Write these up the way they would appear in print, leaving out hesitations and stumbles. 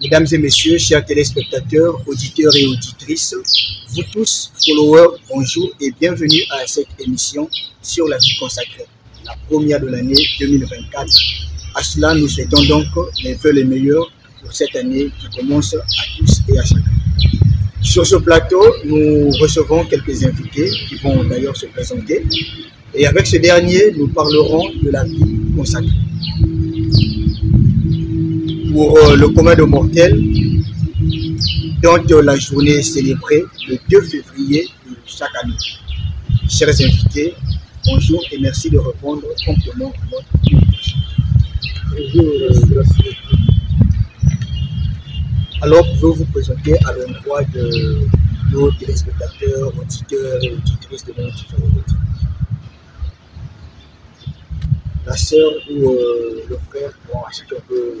Mesdames et messieurs, chers téléspectateurs, auditeurs et auditrices, vous tous, followers, bonjour et bienvenue à cette émission sur la vie consacrée, la première de l'année 2024. À cela, nous souhaitons donc les vœux les meilleurs pour cette année qui commence à tous et à chacun. Sur ce plateau, nous recevons quelques invités qui vont d'ailleurs se présenter. Et avec ce dernier, nous parlerons de la vie consacrée. Pour le commun de mortels, dont la journée est célébrée le 2 février de chaque année. Chers invités, bonjour et merci de répondre promptement à notre invitation. Bonjour, alors, pouvez-vous vous présenter à l'endroit de nos téléspectateurs, auditeurs et auditrices de nos différents médias? La sœur ou le frère, bon, si on peut.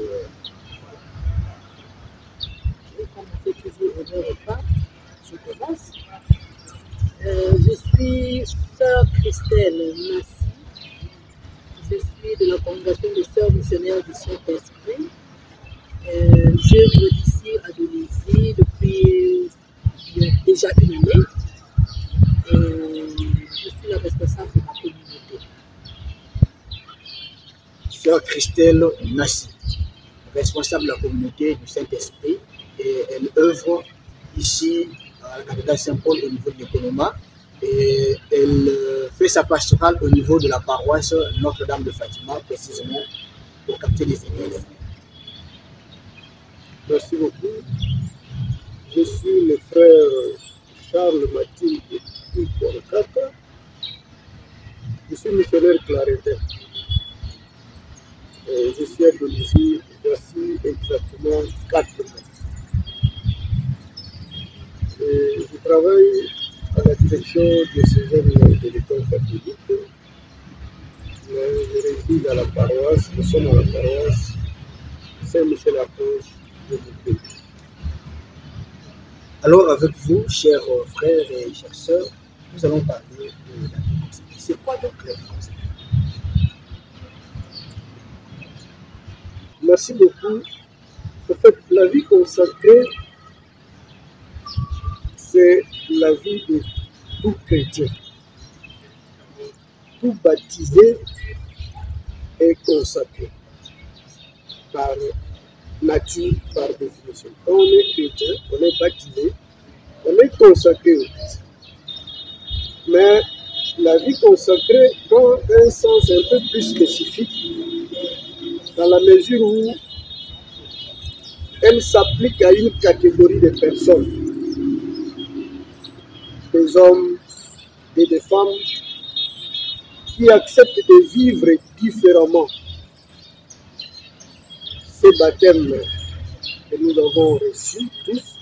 Comme on fait toujours au bon repas, je commence. Je suis sœur Christelle Nassi. Je suis de la congrégation des sœurs missionnaires du Saint-Esprit. J'œuvre ici à Donizy depuis déjà une année. Je suis la responsable de ma communauté. Sœur Christelle Nassi, responsable de la communauté du Saint-Esprit, et elle œuvre ici à la capitale Saint-Paul au niveau de l'Économa, et elle fait sa pastorale au niveau de la paroisse Notre-Dame de Fatima, précisément au quartier des Églises. Merci beaucoup. Je suis le frère Charles Mathilde Porcata. Je suis missionnaire claretin. Je suis à Donizy, voici exactement 4 mois. Je travaille à la direction de ces jeunes de l'école catholique. Je réside à la paroisse, nous sommes à la paroisse Saint-Michel-Archange de Montpellier. Alors, avec vous, chers frères et chères sœurs, nous allons parler de la vie consacrée. C'est quoi donc la vie consacrée? Merci beaucoup. En fait, la vie consacrée, c'est la vie de tout chrétien. Tout baptisé est consacré par nature, par définition. Quand on est chrétien, on est baptisé, on est consacré au Christ. Mais la vie consacrée prend un sens un peu plus spécifique dans la mesure où elle s'applique à une catégorie de personnes, des hommes et des femmes qui acceptent de vivre différemment ces baptêmes que nous avons reçus tous,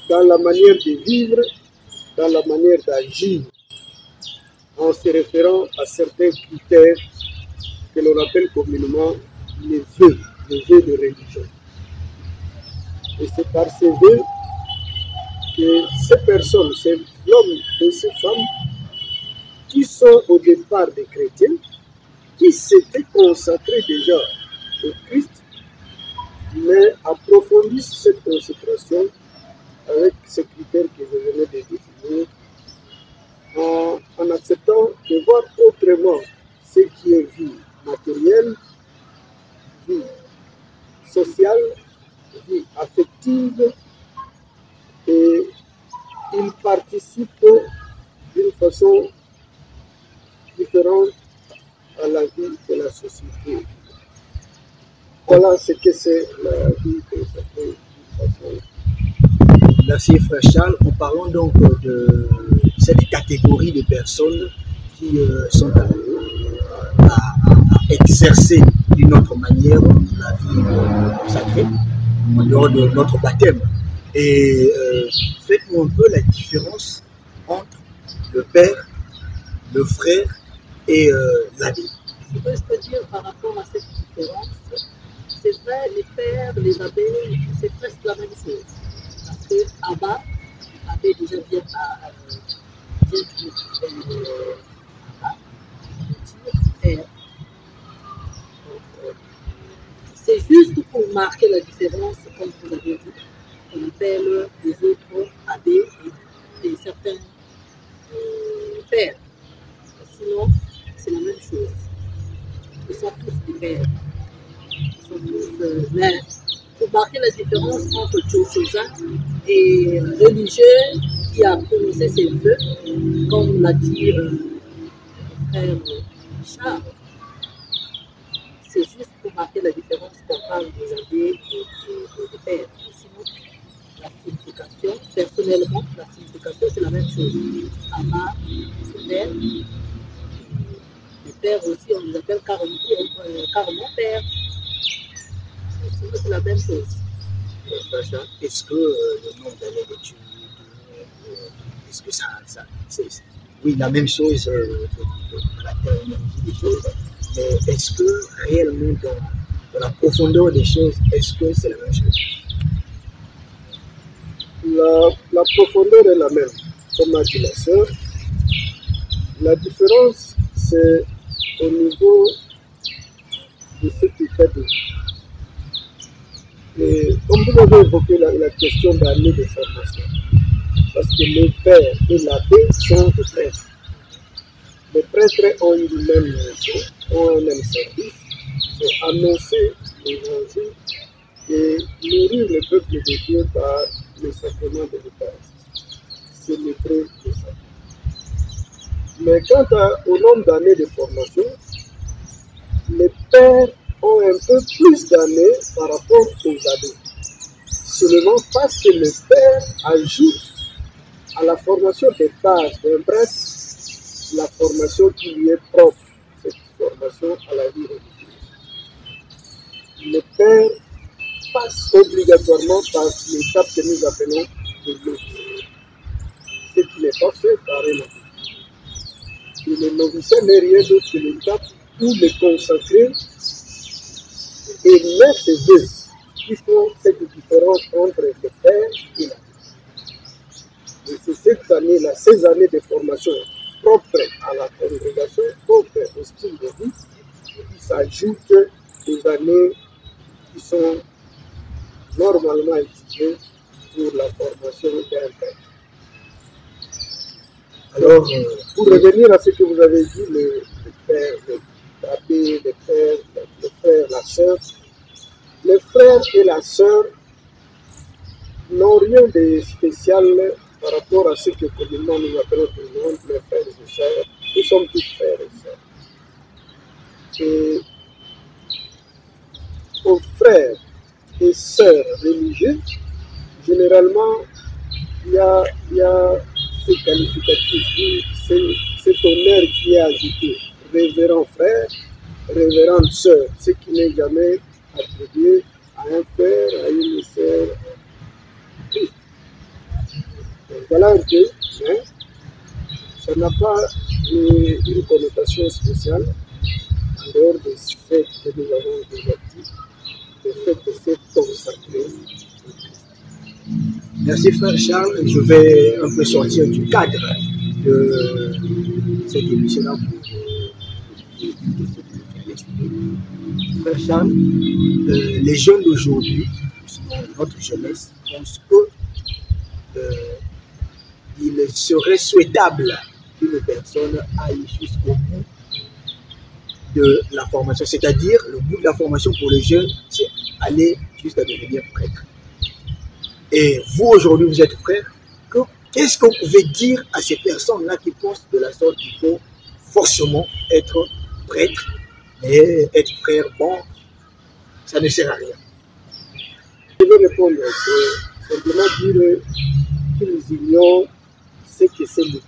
dans la manière de vivre, dans la manière d'agir, en se référant à certains critères que l'on appelle communément les vœux de religion. Et c'est par ces vœux que ces personnes, ces hommes et ces femmes, qui sont au départ des chrétiens, qui s'étaient consacrés déjà au Christ, mais approfondissent cette consécration avec ces critères que je venais de définir, en acceptant de voir autrement ce qui est vie matérielle, vie sociale, vie affective, et ils participent d'une façon différente à la vie de la société. Voilà ce que c'est la vie consacrée d'une façon. Merci frère Charles. En parlant donc de cette catégorie de personnes qui sont à exercer d'une autre manière la vie consacrée en dehors de notre baptême. Et faites-nous un peu la différence entre le père, le frère et l'abbé. Ce que je peux dire par rapport à cette différence, c'est vrai, les pères, les abbés, c'est presque la même chose. Parce que abbé déjà vient de père. C'est juste pour marquer la différence marquer la différence entre diocésain et religieux qui a prononcé ses vœux, comme l'a dit le frère Charles. C'est juste pour marquer la différence qu'on parle des abbés et des pères. Sinon, la signification, personnellement, la signification c'est la même chose. Ama, c'est père. Les pères aussi, on les appelle carrément père. Sinon, c'est la même chose. Est-ce que le nombre d'années d'études, est-ce que ça c'est oui, la même chose dans la terminologie des choses, mais est-ce que réellement dans la profondeur des choses, est-ce que c'est la même chose? La profondeur est la même, comme a dit la sœur. La différence, c'est au niveau de ce qui fait de vie. Et comme vous avez évoqué la question d'année de formation, parce que les pères et l'abbé sont des prêtres. Les prêtres ont une même mission, ont un même service, c'est annoncer l'évangile et nourrir le peuple de Dieu par le sacrement de l'Eucharistie, célébrer le sacrement. Mais quant au nombre d'années de formation, les pères ont un peu plus d'années par rapport aux abbés. Seulement parce que le père ajoute à la formation des bases d'un prêtre la formation qui lui est propre, cette formation à la vie religieuse. Le père passe obligatoirement par l'étape que nous appelons de noviciat, ce qui n'est pas fait par un abbé. Et le noviciat n'est rien d'autre que l'étape où le consacré émet ses vœux qui font cette différence entre le père et l'abbé. Et c'est cette année-là, ces années de formation propres à la congrégation, propres au style de vie, qui s'ajoutent aux années qui sont normalement utilisées pour la formation d'un prêtre. Alors, pour revenir à ce que vous avez dit, le père, l'abbé, le père, le frère, la sœur, le frère et la sœur n'ont rien de spécial par rapport à ce que communément nous appelons tout le monde les frères et sœurs. Nous sommes tous frères et sœurs. Et aux frères et sœurs religieux, généralement, il y a ce qualificatif, cet honneur qui est ajouté. Révérend frère, révérende sœur, ce qui n'est jamais attribué à un frère, à une sœur. Voilà un peu, hein? Ça n'a pas une connotation spéciale en dehors de ce que nous avons déjà dit, le fait de s'être consacré. Merci frère Charles, je vais un peu sortir du cadre de cette émission-là frère Charles, les jeunes d'aujourd'hui, notre jeunesse, pensent que il serait souhaitable qu'une personne aille jusqu'au bout de la formation. C'est-à-dire, le bout de la formation pour les jeunes, c'est aller jusqu'à devenir prêtre. Et vous, aujourd'hui, vous êtes frère. Qu'est-ce que vous pouvez dire à ces personnes-là qui pensent de la sorte qu'il faut forcément être prêtre et être frère? Bon, ça ne sert à rien. Je vais répondre, c'est simplement dire qu'ils ignorent ce que c'est l'Église.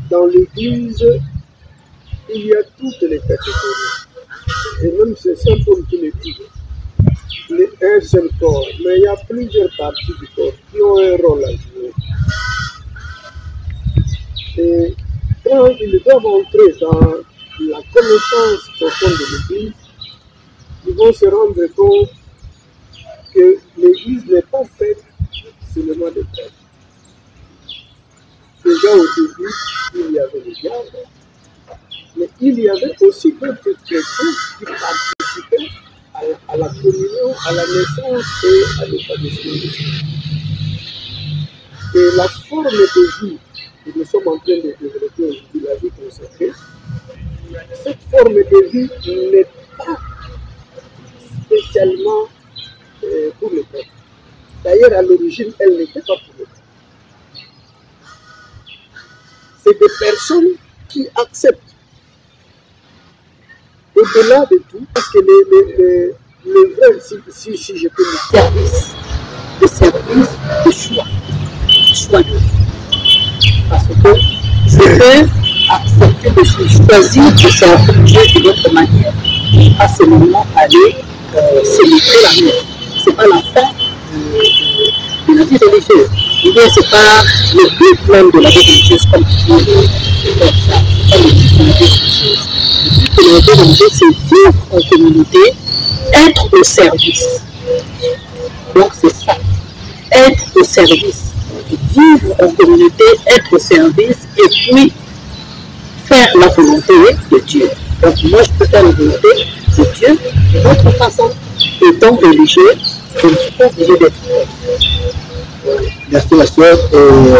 Dans l'Église, il y a toutes les catégories. Et même c'est Saint Paul qui le dit. Il est un seul corps, mais il y a plusieurs parties du corps qui ont un rôle à jouer. Et quand ils doivent entrer dans la connaissance profonde de l'Église, ils vont se rendre compte que l'Église n'est pas faite seulement de prêtres. Déjà au début, il y avait les diables, mais il y avait aussi d'autres chrétiens qui participaient à la communion, à la naissance et à l'établissement de Christ. Et la forme de vie que nous sommes en train de développer aujourd'hui, la vie consacrée, cette forme de vie n'est pas spécialement pour le peuple. D'ailleurs, à l'origine, elle n'était pas pour le peuple. C'est des personnes qui acceptent, au-delà de tout, parce que le vrai, si je peux le service de choix de vie. Parce que je peux accepter de choisir de servir Dieu de l'autre manière, pas seulement aller célébrer la messe. Ce n'est pas la fin de la vie religieuse. Ou bien ce n'est pas le but même de la vie religieuse comme tu veux faire ça. Ce n'est pas le but de la vie religieuse. Le but de la vie religieuse, c'est vivre en communauté, être au service. Donc c'est ça. Être au service. Vivre en communauté, être au service et puis faire la volonté de Dieu. Donc moi je peux faire la volonté de Dieu de notre façon. Étant religieux, je ne suis pas obligé d'être. Merci ma soeur. Vous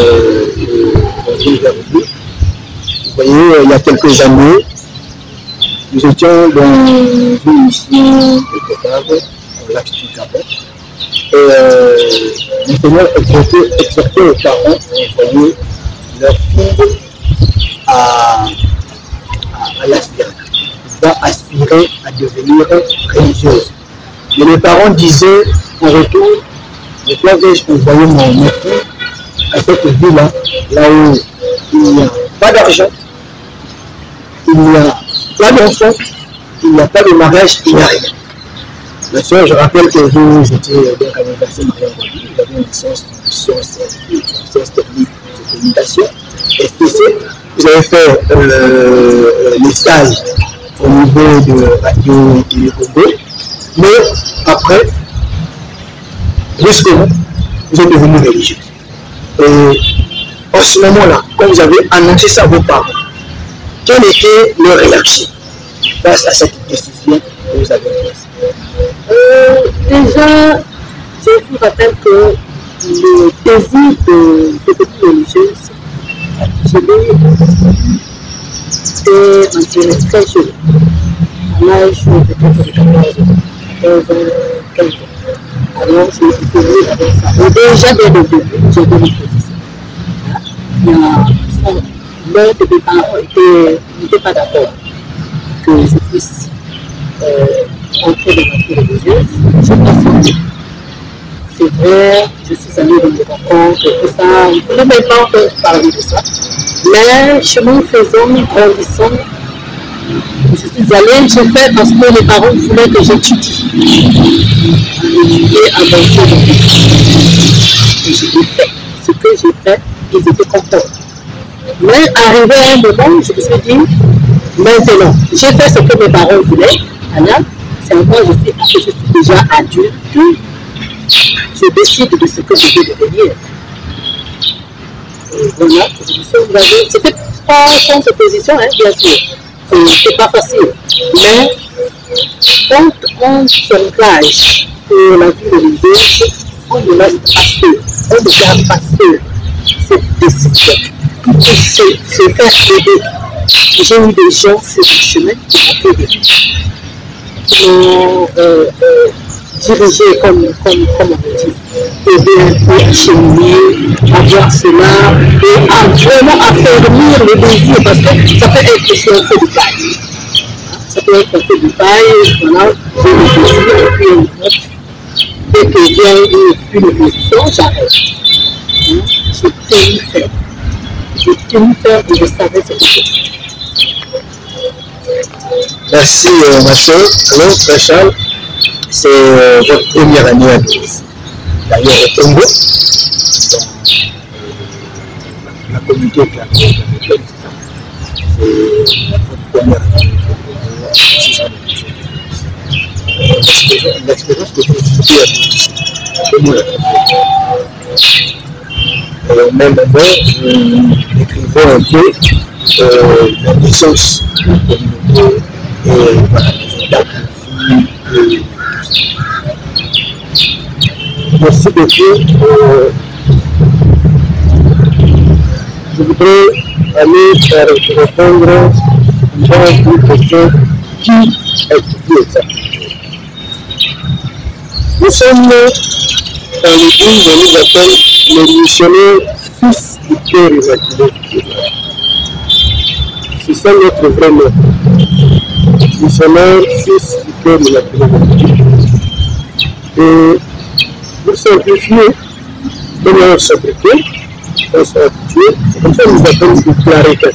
voyez, il y a quelques années, nous étions dans une mission de Copabre, dans l'axe du Gabon. Et le Seigneur exhortait aux parents d'envoyer leur fille à l'aspirant, va aspirer à devenir religieuse. Mais les parents disaient en retour, pourquoi vais-je envoyer mon fille à cette ville-là, là où il n'y a pas d'argent, il n'y a pas d'enfants, il n'y a pas de mariage, il n'y a rien. Bien sûr, je rappelle que vous étiez donc à l'université Marie-Angeli, vous avez une licence de sciences techniques de communication, STC. Vous avez fait les stages au niveau de Radio et Congo, mais après, brusquement, vous êtes devenu religieux. Et en ce moment-là, quand vous avez annoncé ça à vos parents, quelle était leur réaction face à cette décision que vous avez prise? Déjà, je vous rappelle que le désir de devenir religieuse, je l'ai très jeune, à l'âge de 14 ans, 15 ans. Alors, je suis venue avec ça. Et déjà, dès le début, j'ai donné une position. L'un de mes parents n'était pas d'accord que je puisse entrer dans la vie religieuse. Je n'ai pas fait. C'est vrai, je suis allée dans des rencontres, tout ça. Il ne voulait même pas parler de ça. Mais chemin faisant, grandissant, je suis allée, j'ai fait parce que les parents voulaient que j'étudie. Étudier, avancer dans les choses. Et j'ai fait. Ce que j'ai fait, ils étaient contents. Mais arrivé à un moment, je me suis dit, maintenant, j'ai fait ce que mes parents voulaient. Alors, c'est à moi, je sais que je suis déjà adulte. Je décide de ce que je vais devenir. Et voilà, je me suis engagée. C'était pas sans opposition, hein, bien sûr. C'est pas facile. Mais quand on s'engage pour la vie religieuse, on ne laisse passer, on ne garde pas seul cette décision. Se faire aider. J'ai eu des gens sur le chemin qui m'ont aidé, qui m'ont dirigé comme on dit, aider un peu à cheminer, à voir cela, et à vraiment affermir le désir, parce que ça peut être aussi un feu de paille. Ça peut être un feu de paille, voilà, j'ai le désir, et puis dès que vient une opposition, j'arrête. J'ai tenu faire. J'ai tenu faire et je savais ce que c'était. Merci ma soeur. Alors, frère Charles, c'est votre première année à l'église. D'ailleurs au Congo, dans la communauté catholique, c'est votre première année à l'église. L'expérience que vous vivez à l'église, comment la au même moment, nous décrivons un peu la naissance de la communauté et voilà, les étapes de vie. Merci beaucoup. Je voudrais aller répondre à une question. Qui est exactement? Nous sommes dans l'église, on nous appelle les missionnaires fils du cœur immaculé. C'est ça notre vrai nom. Missionnaire fils du cœur immaculé. Et pour simplifier, comme on s'applique, on s'est habitué, comme ça nous appelons du clarétin.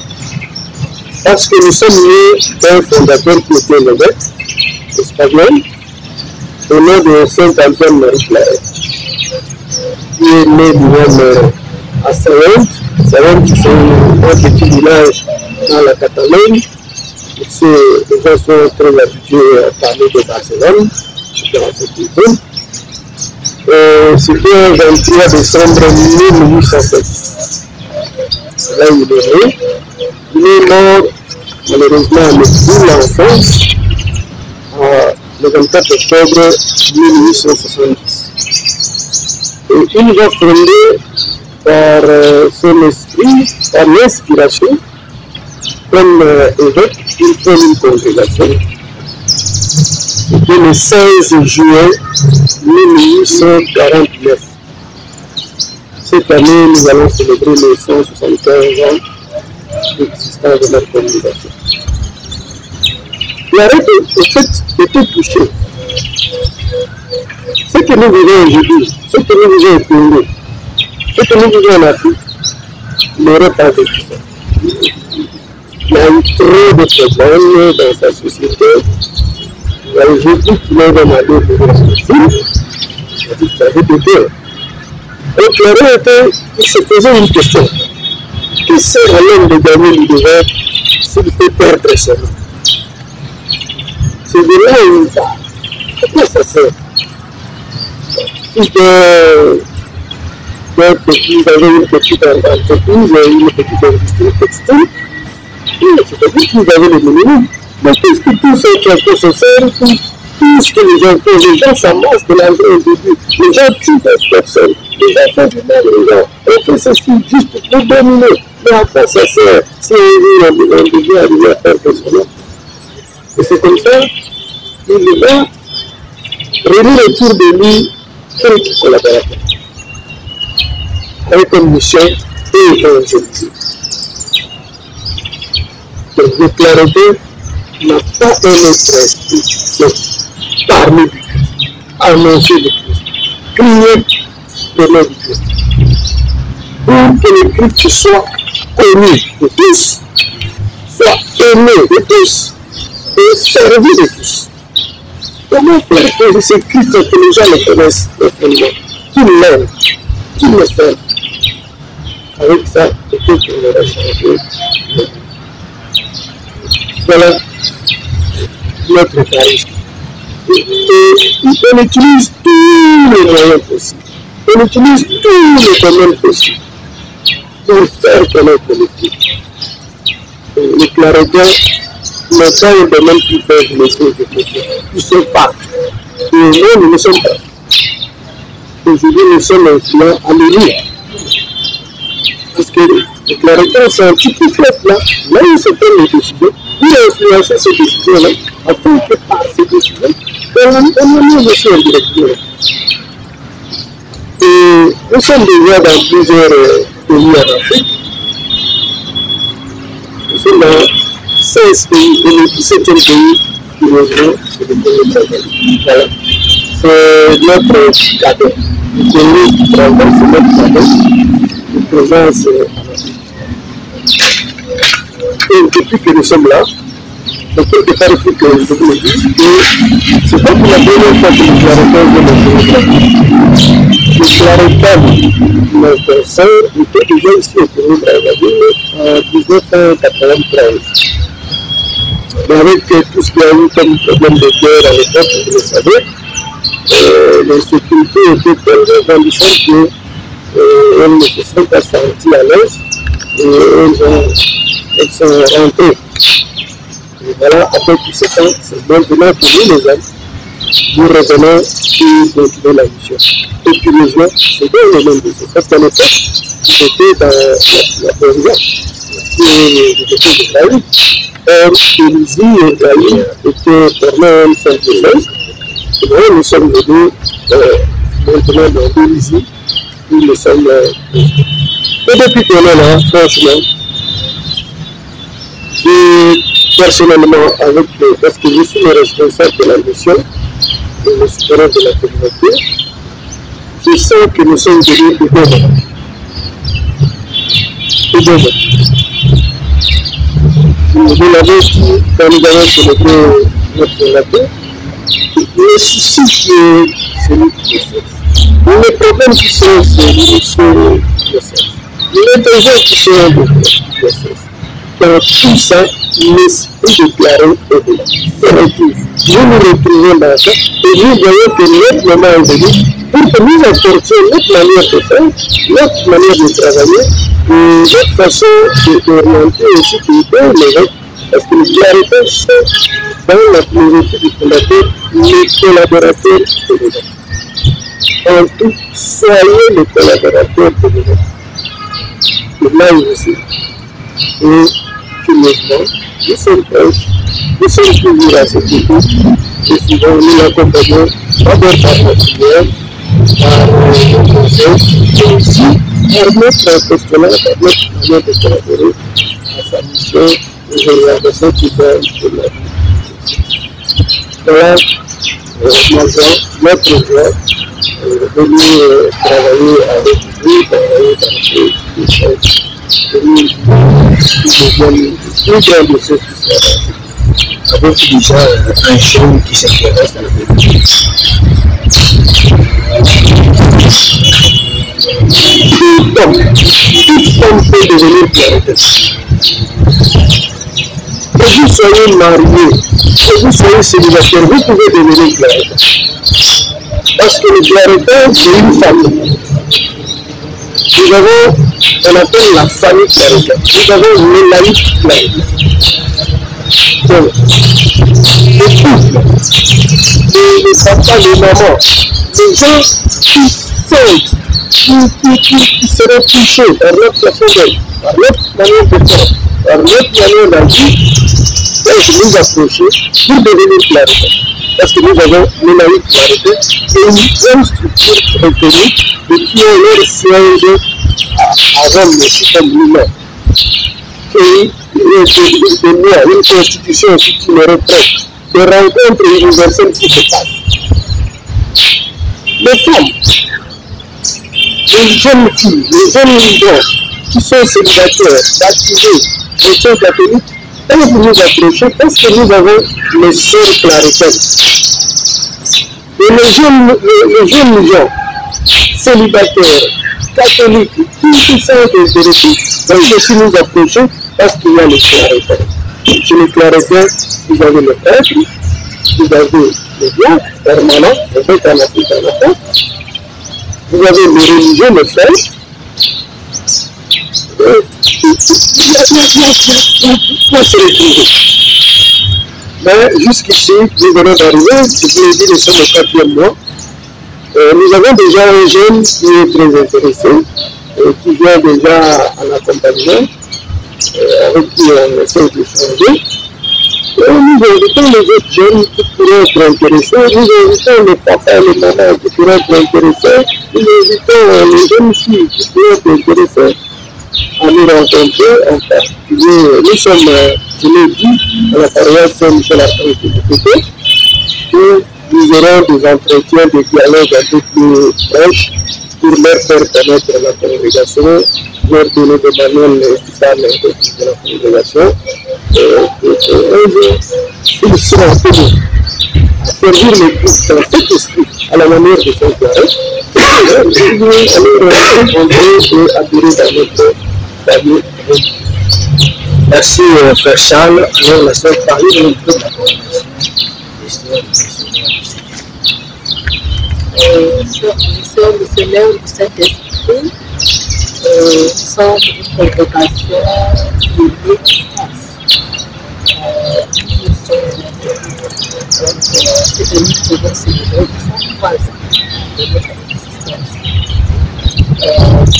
Parce que nous sommes nés d'un fondateur qui était l'évêque espagnol, au nom de Saint-Antoine-Marie Claret, qui est né lui-même à Saint-Antoine. Saint-Antoine, c'est un petit village dans la Catalogne. Les gens sont très habitués à parler de Barcelone, dans cette ville. C'était le 23 décembre 1807. Là, il est né. Il est mort, malheureusement, en exil en France, le 24 octobre 1870. Et il va fonder par son esprit, par l'inspiration, comme évêque, il fonde une congrégation. C'était le 16 juin 1849. Cette année, nous allons célébrer les 175 ans d'existence de notre congrégation. Claret, au fait, était touché. Ce que nous vivons aujourd'hui, ce que nous vivons au Congo, ce que nous vivons en Afrique, n'aurait pas vécu ça. Il y a eu trop de problèmes dans sa société. J'ai dit qu'il avait demandé de réfléchir. J'ai dit qu'il avait des peurs. Et Claret, il se posait une question. Que sert à l'homme de gagner l'univers s'il peut perdre son nom? C'est de là où il part. À quoi ça sert? Fils d'un petit, vous avez une petite entreprise, une petite industrie textile. C'est-à-dire que vous avez les minimums. Mais qu'est-ce que tout ça qui a fait se sert? Tout ce que les gens font, les gens s'amassent de l'argent au début. Les gens tuent d'autres personnes. Les gens font du mal aux gens. On fait ceci juste pour dominer. Mais à quoi ça sert si on devient arrivé à perdre son nom? Et c'est comme ça qu'il va réunir autour de lui quelques collaborateurs avec une mission et évangéliser. Donc le Claretin n'a pas un autre esprit, c'est parler du Christ, annoncer le Christ, crier le nom du Christ, pour que le Christ soit connu de tous, soit aimé de tous et servi de tous. Comment faire que ce Christ que les gens le connaissent profondément, qu'ils l'aiment, qu'ils le servent? Avec ça, peut-être qu'on aura changé. Voilà notre charisme. Et on utilise tous les moyens possibles. On utilise tous les domaines possibles pour faire connaître le Christ. Les Claretins n'ont pas un domaine qui peut laisser de côté. Ils sont partout. Et nous ne sommes pas. Aujourd'hui, nous sommes influents. Alléluia. Parce que les Claretins sont un petit peu faibles là. Là où se prennent les décisions, il a influencé ces décisions-là, afin que par ces décisions, on amène aussi en direction. Et nous sommes déjà dans plusieurs pays en Afrique. Nous sommes dans 16 pays, et le 17e pays qui rejoint le Congo. Voilà. C'est notre cadeau. Le Congo qui traverse notre cadeau de présence en Afrique. Et depuis que nous sommes là, donc quelque part il faut que je vous le dise, et c'est pas pour la première fois que les Claretins viennent au Claretins, notre sœur, était déjà ici au Congo Brazzaville en 1993. Mais avec tout ce qu'il y a eu comme problème de guerre à l'époque, vous le savez, les sécurités étaient tellement grandissantes qu'elles ne se sont pas senties à l'aise et elles sont rentrées. Et voilà, après tout ce temps, c'est maintenant que nous, les hommes, nous revenons pour continuer la mission. Et curieusement, c'est bien le même décès. Parce qu'à l'époque, j'étais dans la présidence et j'étais de Brahim. Or, Élisée et Brahim étaient formés en Saint-Denis. Et nous sommes venus maintenant dans Bélizy, où nous sommes. Et depuis qu'on est là, franchement, j'ai personnellement, parce que je suis le responsable de la mission, le supérieur de la communauté, je sens que nous sommes devenus de bon. Vous l'avez dit quand nous avons célébré notre fondateur, le souci qui est celui du sexe. Les problèmes qui sont celui du sexe. Les besoins qui sont de sexe. Dans tout ça, l'esprit déclaré au-delà. Nous nous retrouvons dans ça et nous voyons que notre moment est venu pour que nous apportions notre manière de faire, notre manière de travailler, notre façon d'orienter aussi les autres. Parce que les clarités sont dans la philosophie du fondateur, les collaborateurs de l'État. En tout, soyez les collaborateurs de l'État. Et là aussi, et finalement, nous sommes proches, nous sommes toujours à cette écoute, et souvent nous l'accompagnons d'abord par notre prière, par nos conseils, et aussi par notre questionnaire, par notre manière de collaborer à sa mission. Je l'impression qu'il donne de la vie. Voilà, notre joie, venir travailler avec lui, travailler dans ces choses. Nous deviennent plus grands de ceux qui sont avez-vous déjà un jeune qui s'intéresse à la politique? Toute femme peut devenir clairette. Que vous soyez marié, que vous soyez célibataire, vous pouvez devenir clairette. Parce que le claretin, c'est une famille. Nous avons, on appelle la famille claretin. Nous avons une laïque claretin. Donc, les couples, les papas, les mamans, les gens qui sentent, qui seront touchés par notre façon d'être, par notre manière de faire, par notre manière d'agir, peuvent nous approcher pour devenir clarités. Parce que nous avons une laïque clarité et une structure reconnue de qui est leur siège à Rome, aussi comme lui-même. Et une constitution aussi qui me reprend, des rencontres universelles qui se passent. Les femmes, les jeunes filles, les jeunes gens qui sont célibataires, baptisés, chrétiens catholiques, peuvent nous approcher parce que nous avons les sœurs claritaines. Et les jeunes gens célibataires, catholiques, qui sont intéressés, peuvent aussi nous approcher parce qu'il y a les claritaines. Chez les claritaines, vous avez le prêtre, vous avez le diacre permanent, le fait en Afrique en Afrique. Vous avez le religieux, le frère. Il faut se retrouver. Mais jusqu'ici, nous venons d'arriver, je vous l'ai dit, nous sommes au 4e mois. Nous avons déjà un jeune qui est très intéressé, qui vient déjà en accompagnement, avec qui on essaie d'échanger. Et nous invitons les autres jeunes qui pourraient être intéressés, nous invitons les papas et les mamans qui pourraient être intéressés, nous invitons les jeunes filles qui pourraient être intéressées à nous rencontrer. En particulier, nous sommes, je l'ai dit, à la paroisse Saint-Michel-Archange de Côté, où nous aurons des entretiens, des dialogues avec les proches pour leur faire connaître la congrégation, leur donner des manuels qui parlent de la congrégation. Ils seront tenus à servir les Christ dans cet esprit à la manière de son carré, et à leur rencontrer et adhérer dans notre famille. Merci frère Charles. Alors la sœur parler de notre Sœur missionnaire du Saint-Esprit, nous sommes une congrégation qui est née en France. Nous sommes cette année qui va célébrer 103 ans de notre existence.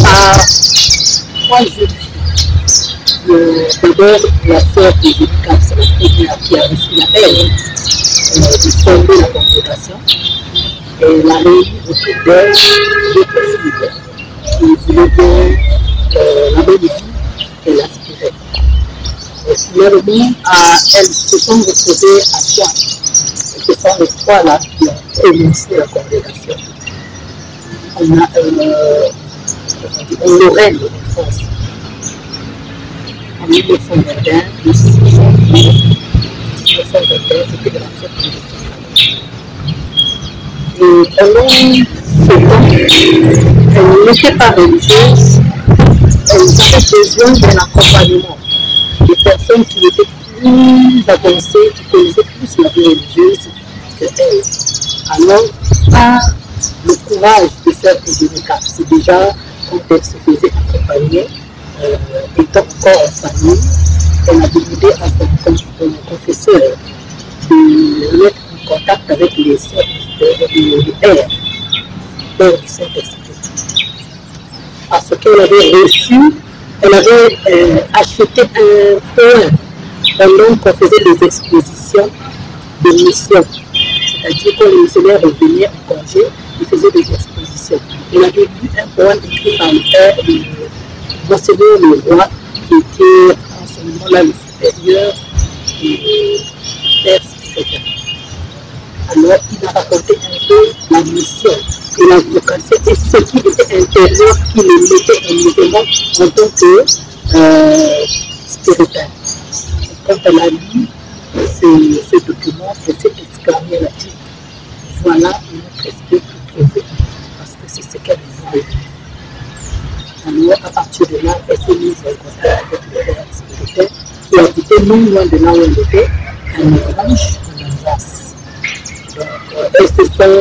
Par 3 jeunes filles. D'abord, la sœur de Jésus-Christ, c'est la première qui a reçu l'appel de fonder la congrégation. elle a réuni autour d'elle d'autres filles qui voulaient bien la même vie qu'elle aspirait. Et finalement, elles se sont retrouvées à trois. Et ce sont les trois là qui ont commencé la congrégation. On a Lorraine en France. En 1921, le 6 janvier 1921, c'était la fête de l'Église. Et pendant ce temps, elles n'étaient pas religieuses, elles avaient besoin d'un accompagnement. Des personnes qui étaient plus avancées, qui connaissaient plus la vie religieuse qu'elles. Alors, par le courage de Sœur Eugénie, c'est déjà quand elle se faisait accompagner, étant encore en famille, elle a demandé à son confesseur de mettre en contact avec les sœurs, le père du Saint-Esprit. Parce qu'elle avait reçu, elle avait acheté un point pendant qu'on faisait des expositions de missions. C'est-à-dire quand les missionnaires revenaient en congé, ils faisaient des expositions. Elle avait lu un poème écrit par le père de Monseigneur Leroy, qui était en ce moment-là le supérieur du père secrétaire. Alors il a raconté un peu la mission et la vocation et ce qui était intérieur qui le mettait en mouvement en tant que spirituel. Quand elle a lu ce document, elle s'est exclamée, elle a dit voilà notre esprit tout trouvé, parce que c'est ce qu'elle voulait. Alors à partir de là, elle s'est mise en contact avec le père spirituel qui habitait non loin de là où elle était, à Mégrange, en Alsace. Donc elles se sont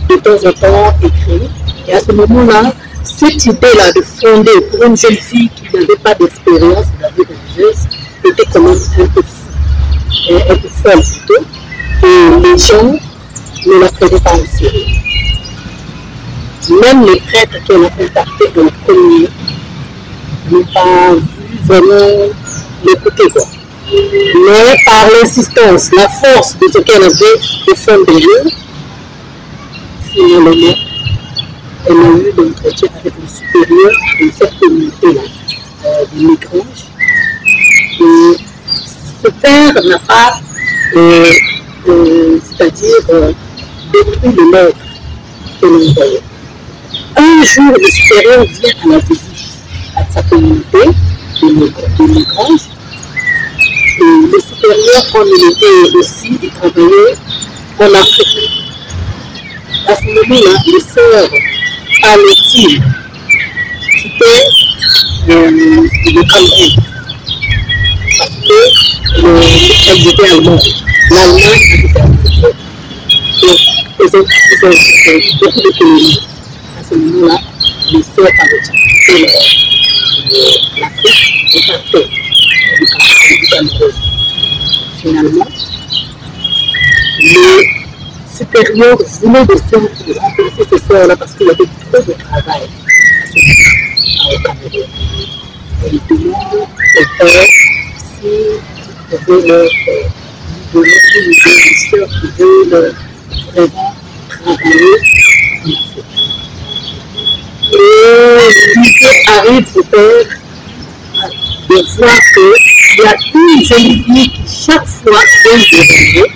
de temps en temps écrites, et à ce moment-là, cette idée-là de fonder pour une jeune fille qui n'avait pas d'expérience de la vie religieuse était quand même un peu folle plutôt, et les gens ne la prenaient pas au sérieux. Même les prêtres qu'elle a contactés dans le premier n'ont pas vu vraiment l'écouter quoi. Mais par l'insistance, la force de ce qu'elle avait au fond de eux, finalement, elle a eu l'entretien avec le supérieur de cette communauté-là, de Mégrange. Et ce père n'a pas, c'est-à-dire, détruit le maître que l'on voyait. Un jour, le supérieur vient à la visite à sa communauté de Mégrange. Et le supérieur, quand il était aussi, il travaillait en Afrique. À ce moment-là, les sœurs allaient-ils quitter le Cameroun parce qu'elles étaient allemandes. L'Allemagne était allemande. Donc, ils ont beaucoup de colonies. À ce moment-là, les sœurs allaient quitter l'Afrique et partaient du Cameroun. Finalement, le supérieur voulait des sœurs pour remplacer ces sœurs-là parce qu'il y avait trop de travail au Cameroun. Et il demande au père s'il pouvait leur donner une idée des sœurs qui veulent vraiment travailler en Afrique. Et l'idée arrive au père de voir qu'il y a une jeune fille qui chaque fois vient de rêver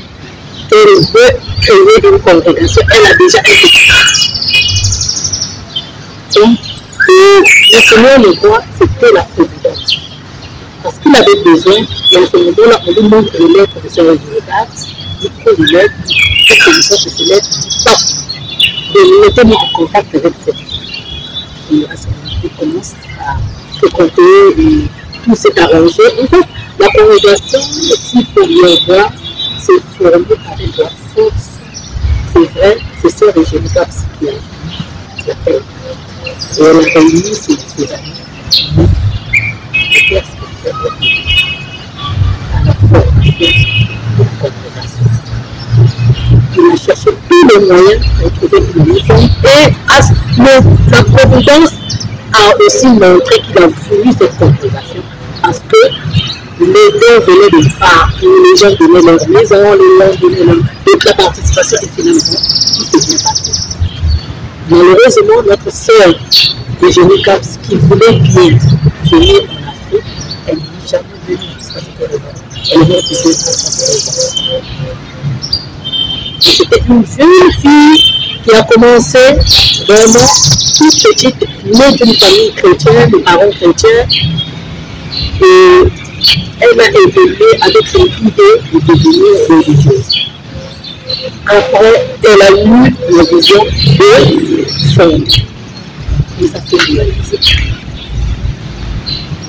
qu'elle veut créer une congrégation. Elle a déjà été créée. Donc, le Seigneur le voit, c'était la providence. Parce qu'il avait besoin, et à ce moment-là, on lui montre les lettres de Sœur Eugénie, il prend les lettres, il prend les lettres de ces lettres, il dit pas, mettez-moi en contact avec cette fille. Et à ce moment-là, il commence à fréquenter et tout s'est arrangé. En fait, la congrégation, s'il faut bien voir, c'est formé avec la force. C'est vrai, c'est Sœur Eugénie qui appelle. Et elle a réuni ses amis, le père spirituel, à la force de la congrégation. Il a cherché tous les moyens pour trouver une maison et la providence a aussi montré qu'il a voulu cette congrégation parce que les dons venaient de partout, les gens donnaient leur maison, les gens donnaient toute la participation et finalement tout s'est bien passé. Malheureusement, notre sœur Eugénie Caps, qui voulait bien venir en Afrique, elle n'est jamais venue jusqu'à ce qu'elle est morte ici à 33 ans. C'était une jeune fille qui a commencé vraiment toute petite, née d'une famille chrétienne, de parents chrétiens, et elle a évolué avec une idée de devenir religieuse. Après, elle a eu la vision de son. Et ça s'est réalisé.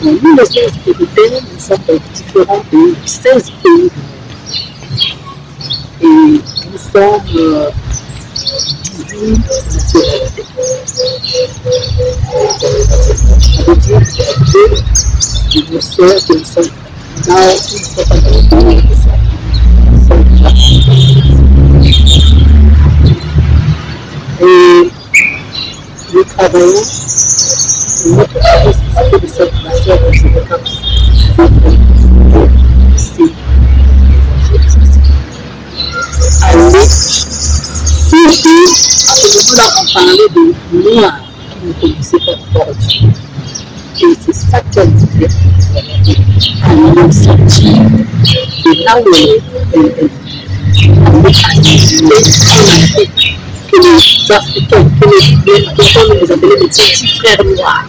Nous, les sœurs spirituelles, nous sommes dans différents pays, 16 pays du monde. Et nous sommes 18 nationalités. Ça veut dire qu'il y a deux de nos sœurs qui sont là, qui ne sont pas dans le pays, qui sont là. Et nous travaillons, notre responsabilité de cette nation dans ce cas, c'est aller, surtout à ce moment-là, on parlait de noirs qui ne connaissaient pas encore Dieu. Et c'est ça qu'elle voulait aller sortir de là où elle aller en Afrique. Que les Africains, que les nous appelait des petits frères noirs,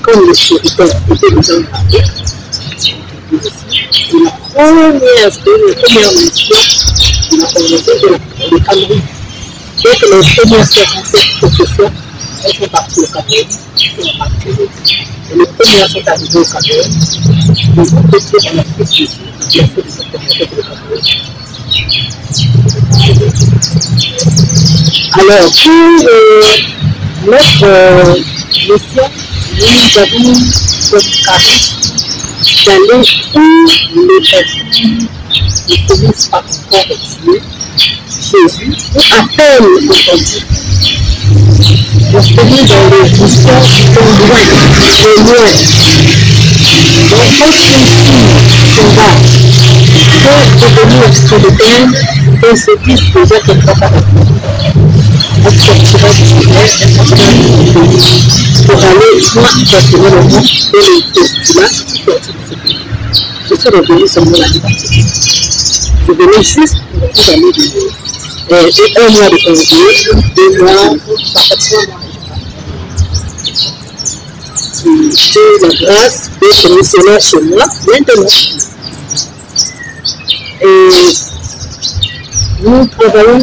comme les spirituels étaient des gens d'Afrique, c'est la première mission de la communauté de Cameroun. Dès que les premières sœurs ont cette profession, elles sont parties au Cameroun, elles sont parties au Cameroun. Et les premières sont arrivées au Cameroun, ils ont été en Afrique ici, ils ont fait de cette communauté de Cameroun. Alors, pour notre mission, nous avons comme charisme d'aller où les personnes ne connaissent pas encore Dieu, Jésus, ou à peine entendu. Parce que nous, dans les missions qui sont loin, de loin. Donc, quand une fille sauvage peut devenir spirituelle, elle se dit déjà qu'elle ne va pas répondre. Elle sortira du Seigneur, elle sortira du pays pour aller loin dans le monde et les postulats qui sortent de ce pays. Je suis revenu seulement l'année passée. Je venais juste pour vous donner un mois de congé, 2 mois, parfois 3 mois. J'ai la grâce d'être missionnaire chez moi maintenant. Et nous travaillons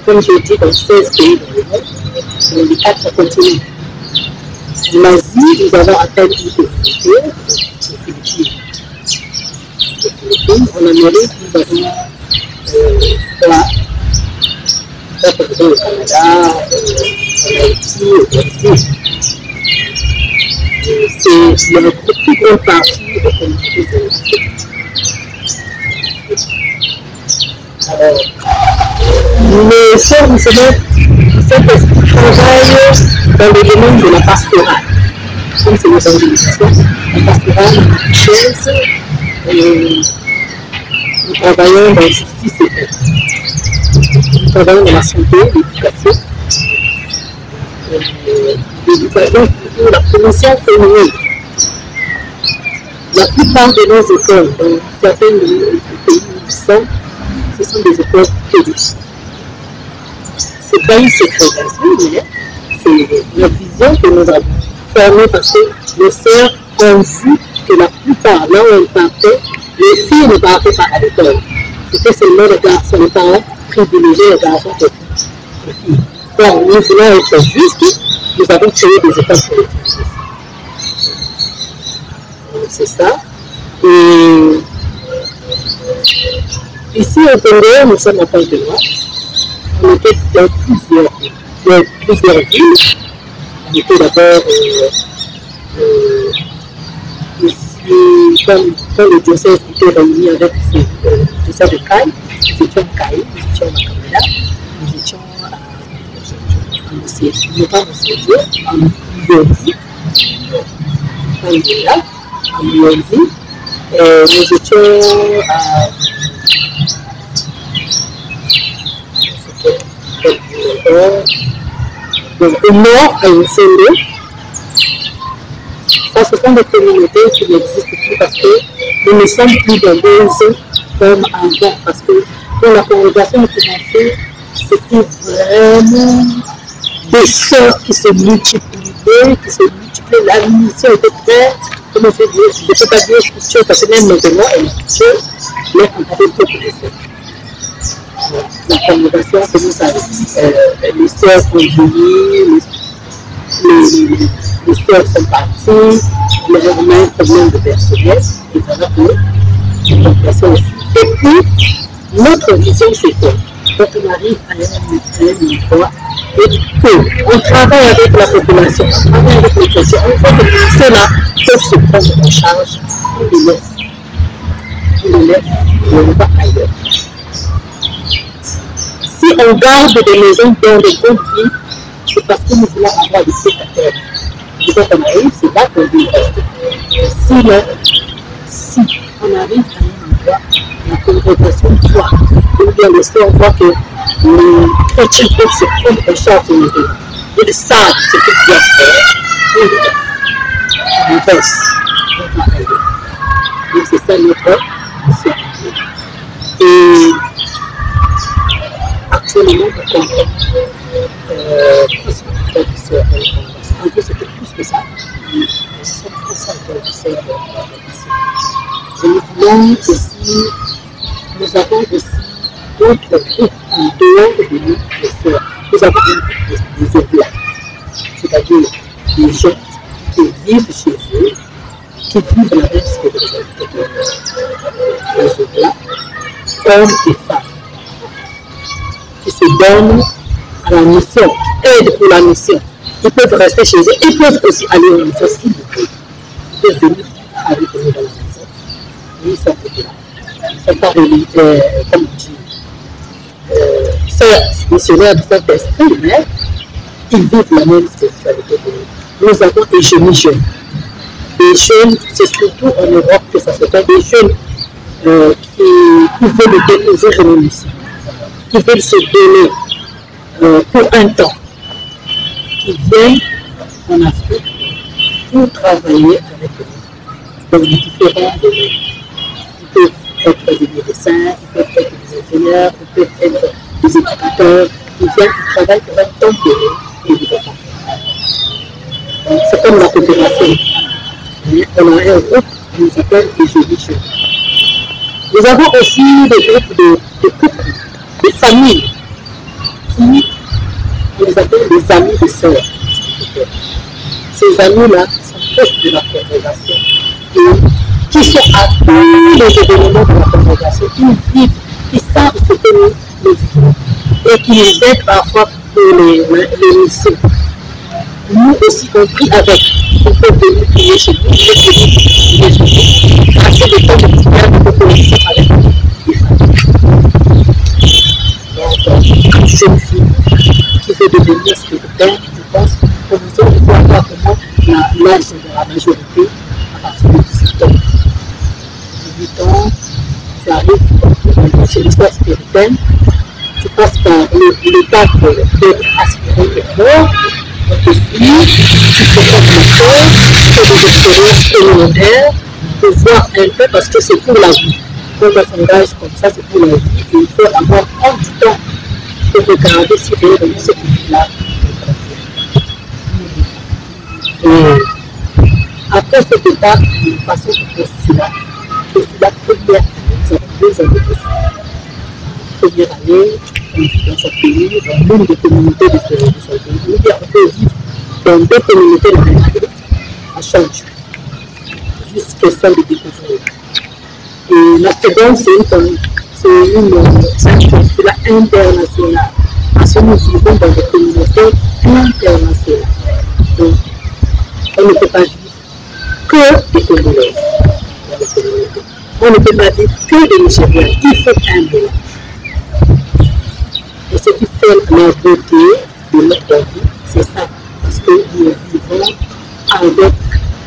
comme je dis, dans 16 pays dans le monde, dans les 4 continents. En Asie, nous avons atteint une communauté, les Philippines. En Amérique, nous avons 3 par exemple au Canada, en Haïti, au Brésil. C'est la plus grande partie de la communauté de l'Afrique. Alors, les sœurs musulmanes travaillent dans le domaine de la pastorale. Comme c'est l'évangélisation, la pastorale, la richesse, nous travaillons dans la justice et paix. Nous travaillons dans la santé, l'éducation. L'éducation, surtout la promotion féminine. La plupart de nos écoles, dans certains pays où nous sommes, ce sont des écoles pédophiles. Ce n'est pas une ségrégation, mais c'est la vision que nous avons formée parce que nos sœurs ont vu que la plupart, là où elles partaient, les filles ne partaient pas à l'école. C'était seulement les garçons, les parents privilégiaient les garçons que les filles. Donc, nous voulons être justes, nous avons créé des écoles pour les filles. C'est ça. Et ici au Congo, nous sommes en Pointe-Noire. On était dans plusieurs villes. On était d'abord ici, quand le diocèse était réuni avec le diocèse de Caille, nous étions à Caille, nous étions à Makamela, nous étions à Muyonzi, nous étions Donc, au nord, à Nsende, ça, ce sont des communautés qui n'existent plus parce que nous ne sommes plus dans des ans comme avant. Parce que quand la congrégation a commencé, c'était vraiment des sœurs qui se multipliaient, la mission était très, comment je dis, je ne peux pas dire fructueuse parce que même maintenant elle est fructueuse, mais on avait beaucoup de sœurs. La congrégation commence à les sœurs ont vieilli, les sœurs sont parties, il y avait vraiment un problème de personnel, et voilà que la congrégation aussi. Et puis, notre vision c'est quoi? Quand on arrive à un endroit et qu'on travaille avec la population, on travaille avec les chrétiens, on voit que ceux-là peuvent se prendre en charge, on les laisse et on va ailleurs. Si on garde des maisons dans des conflits, c'est parce que nous voulons avoir des spectateurs. Et quand on arrive, c'est là qu'on veut rester. Si on arrive à un endroit, la congrégation voit, ou bien les sœurs voient que les chrétiens peuvent se prendre en charge de ils savent ce qu'ils doivent faire, on reste, on va ailleurs. Donc c'est ça notre mission. Et actuellement, on compte presque autant de sœurs dans la congrégation. En fait, c'était plus que ça. Nous sommes 300 de sœurs dans la congrégation. Et nous voulons aussi, nous avons aussi d'autres groupes en dehors de nous, les sœurs. Nous avons un groupe des oblats, c'est-à-dire des gens qui vivent chez eux, qui vivent la même spiritualité que les oblats, hommes et femmes, qui se donnent à la mission, qui aident pour la mission. Ils peuvent rester chez eux, ils peuvent aussi aller en mission s'ils le veulent. Ils peuvent venir avec nous dans la maison. Ils sont là. Ils ne sont pas religieux, comme on dit. Sœurs missionnaires du Saint-Esprit, mais ils vivent la même spiritualité que nous. Nous avons des jeunes. Des jeunes, c'est surtout en Europe que ça se fait, des jeunes qui veulent découvrir une mission, qui veulent se donner pour un temps, qui viennent en Afrique pour travailler avec nous dans les différents domaines. Ils peuvent être des médecins, ils peuvent être des ingénieurs, ils peuvent être des éducateurs, ils viennent, ils travaillent pour un temps donné et ils vont. C'est comme la coopération. On a un groupe qui nous appelle les jeunes. Nous avons aussi des groupes de couples, de familles, qui on les appelle les amis de sœurs. Ces amis-là sont proches de la congrégation et qui sont à tous les événements de la congrégation, qui vivent, qui savent ce que nous vivons et qui nous aident parfois pour les missions. Nous aussi, on prie avec. On peut venir prier chez nous, passer le temps de prière de communication avec nous. Donc, une jeune fille qui veut devenir spirituelle, je pense, commençons il faut avoir comment l'âge de la majorité à partir de 18 ans. 18 ans, tu arrives chez l'histoire spirituelle, tu passes par l'étape d'être aspiré de mort. Tu fais des expériences communautaires pour voir un peu parce que c'est pour la vie. Quand on s'engage comme ça, c'est pour la vie et il faut avoir prendre du temps pour regarder si réellement ce qui est là. Et après cette étape, nous passons au postulat. Postulat première année, nous avons 2 ans de postulat. Première année, on vit dans son pays, dans le monde de communautés de son pays. On peut vivre dans 2 communautés de l'Afrique à change, juste question de découvrir. Et la seconde, c'est un postulat international. Parce que nous vivons dans des communautés internationales. Donc, on ne peut pas vivre que des Congolais dans les communautés. On ne peut pas vivre que des Nigériens. Il faut un mélange. Et ce qui fait la beauté de notre vie, c'est ça. Parce que nous vivons avec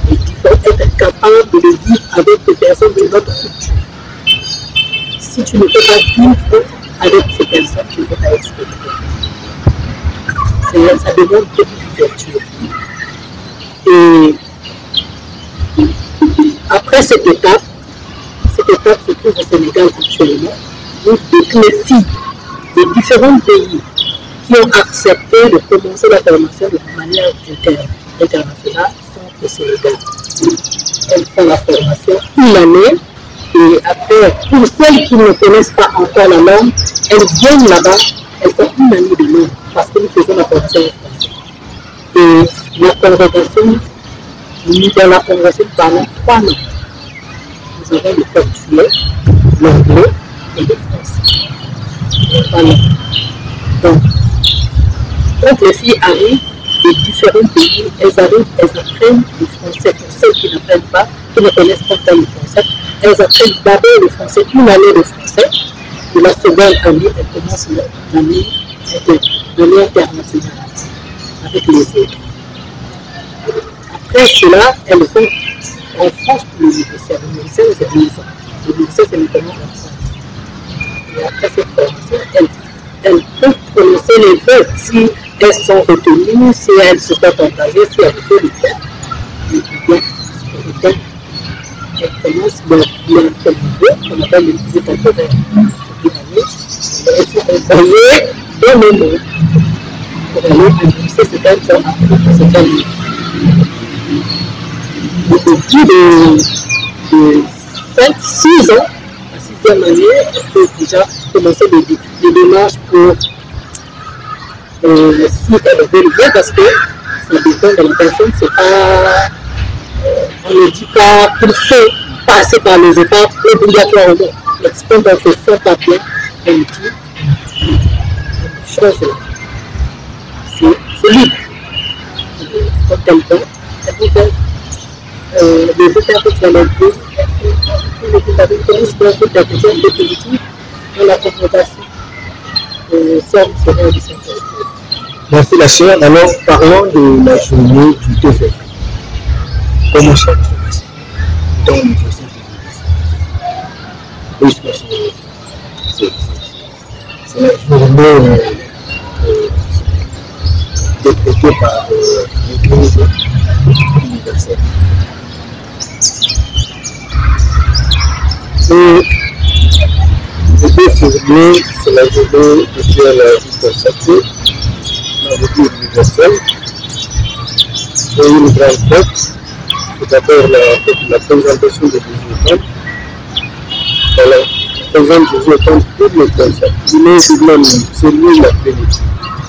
les différents, être capable de vivre avec des personnes de notre culture. Si tu ne peux pas vivre avec ces personnes, tu ne peux pas expliquer. ça demande beaucoup d'ouverture. Et après cette étape se trouve au Sénégal actuellement, où toutes les filles de différents pays qui ont accepté de commencer la formation de manière internationale sont au Sénégal. Elles font la formation une année et après, pour celles qui ne connaissent pas encore la langue, elles viennent là-bas, elles font une année de langue parce que nous faisons la formation en français. Et la congrégation, dans la congrégation pendant 3 ans, nous avons le portugais, l'anglais et le français. Voilà. Donc, quand les filles arrivent de différents pays, elles apprennent le français. Pour celles qui n'apprennent pas, qui ne connaissent pas le français, elles apprennent d'abord le français, une année de français. Et la seconde année, elles commencent l'année internationale avec les autres. Après cela, elles vont en France pour l'université. L'université, c'est 10 ans. L'université, c'est notamment en France. Et après cette formation, elles peuvent prononcer les verbes si elles sont retenues, si elles se sont engagées, si elles peuvent le faire. Et bien, elles commencent leur niveau, qu'on appelle le musée temporaire. Elles sont envoyées dans le monde pour aller à l'université, c'est elles sont appris, c'est elles. Au bout de 5-6 ans, la 6e année, on peut déjà commencer des démarches pour si elle veut le bien, parce que ça dépend de la personne, c'est pas, on ne dit pas qu'il faut passer par les étapes obligatoirement. Quand on fait son papier, on dit, c'est libre. Quand elle va, elle peut faire les étapes que tu as montrées, elle fait la question définitive dans la confrontation. Merci la sœur. Alors parlons de la journée du 2 février. Comment ça se passe dans l'université? Oui, c'est la journée décrétée par l'Église universelle. Et le 2 février, c'est la journée de Dieu à la vie consacrée, la vie universelle. Et une grande fête, c'est d'abord la présentation de Jésus. Voilà, la présence de Jésus étant tout le concept. Il est lui-même, c'est lui la plénitude.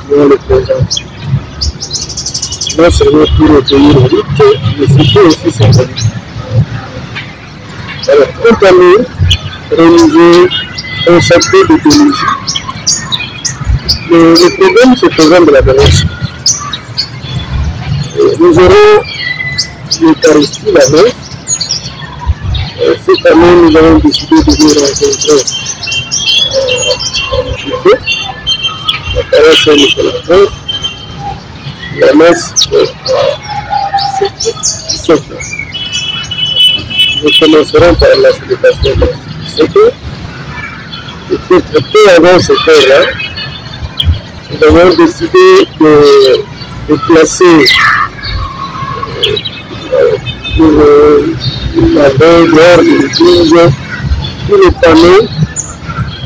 Nous on le présente. Non seulement pour recueillir le rite, mais c'est aussi symbolique. Alors, quant à nous, religieux, consacré de théologie, le problème se présente de la balance. Nous aurons l'Eucharistie, la messe. Cette année, nous avons décidé de nous rencontrer la paroisse Saint-Nicolas. La messe, c'est 17 ans. Nous commencerons par la célébration de 17 ans. Et peut-être peu avant cette heure-là, nous avons décidé de placer pour la veille dehors de l'église tous les panneaux,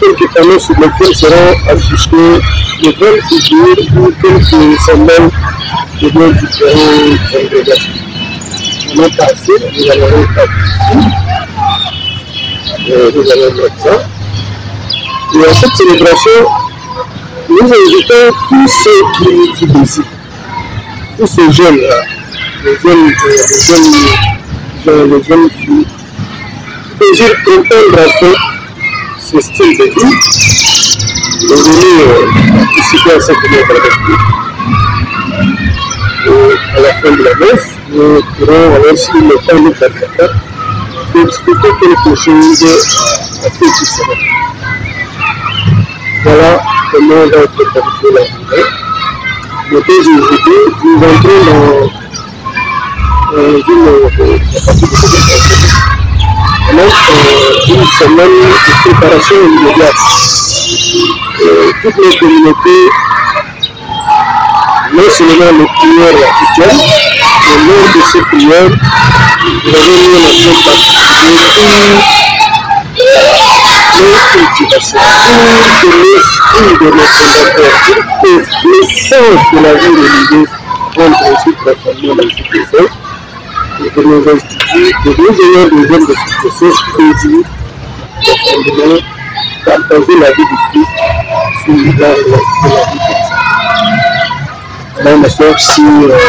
quelques panneaux sur lesquels seront affichés les grandes figures ou quelques symboles de nos différentes congrégations. On a passé, nous allons mettre ça. Et à cette célébration, nous invitons tous ceux qui désirent, tous ces jeunes-là, les jeunes filles, qui désirent comprendre à fond ce style de vie, de venir participer à cette œuvre avec nous. Et à la fin de la messe, nous pourrons avoir si le temps nous permettra d'expliquer quelque chose à ceux qui seront. Voilà comment on va être préparé la journée. Le deuxième jour, nous entrons dans une semaine de préparation immédiate. Toutes les communautés non seulement les prières africaines, mais lors de ces prières, nous avons mis en accent particulier nos cultivations, pour que l'esprit de nos fondateurs, pour que l'essence de la vie religieuse entre aussi profondément dans cette essence, et que nos instituts, que nous ayons besoin de cette essence plaisir, profondément partager la vie du Christ sur la vie comme ça. Alors, ma soeur, si nous avons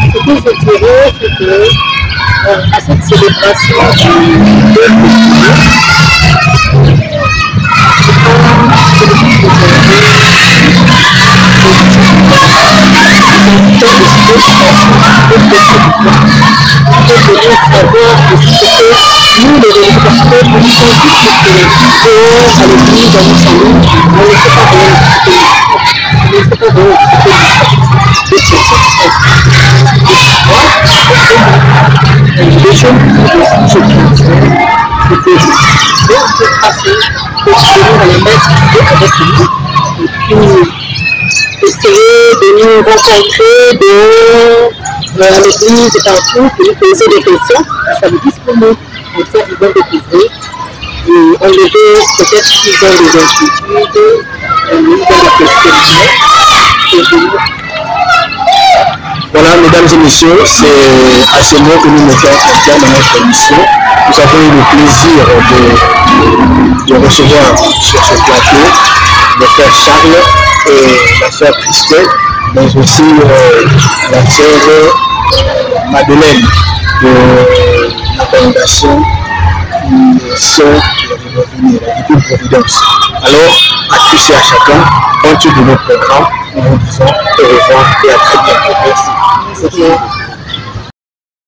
ce que je dirais, c'est que à cette célébration du 2 février, nous les représentants nous sommes tous dehors à l'église, dans nos salons, on ne sait pas rien on ne sait pas rien les jeunes filles aussi, je pense, c'était passer, de se venir à la messe avec nous, et puis essayer de nous rencontrer dehors, à l'église et partout, pour nous poser des questions, ça veut dire pour nous, en fait, ils vont découvrir, et enlever peut-être s'ils ont des inquiétudes, ils ont des questions, et voilà, mesdames et messieurs, c'est à ce moment que nous mettons en terme à notre émission. Nous avons eu le plaisir de recevoir sur ce plateau le frère Charles et la sœur Christelle, mais aussi la sœur Madeleine de la congregation Sœurs de revenir, la Divine Providence. Alors, à tous et à chacun, compte de nos programmes, nous vous disons au revoir et à très bientôt. Merci.